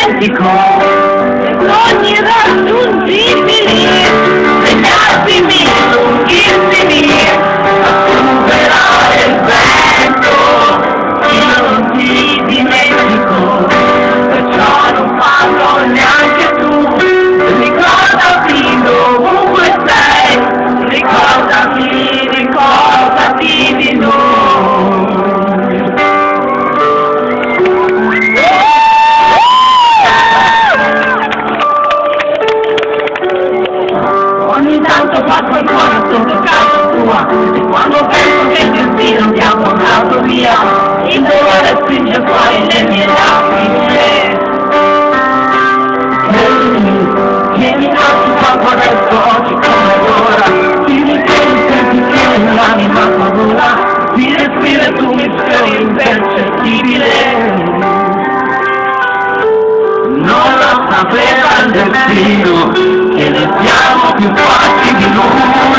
dimentico, sogni irraggiungibili, negli attimi lunghissimi, a superare il vento, io non ti dimentico, perciò non farlo neanche tu, ricordati dovunque sei, ricordati di noi. Ogni tanto fa qualcosa sotto casa tua, e quando penso che il destino ti ha portato via, il dolore spinge fuori le mie lacrime. Vieni a tu quanto adesso, oggi come ora, dimmi che mi senti che l'anima fa vola, mi respira e tu mi speri impercettibile. Non lo sapeva il destino, che ne siamo più forti di lui.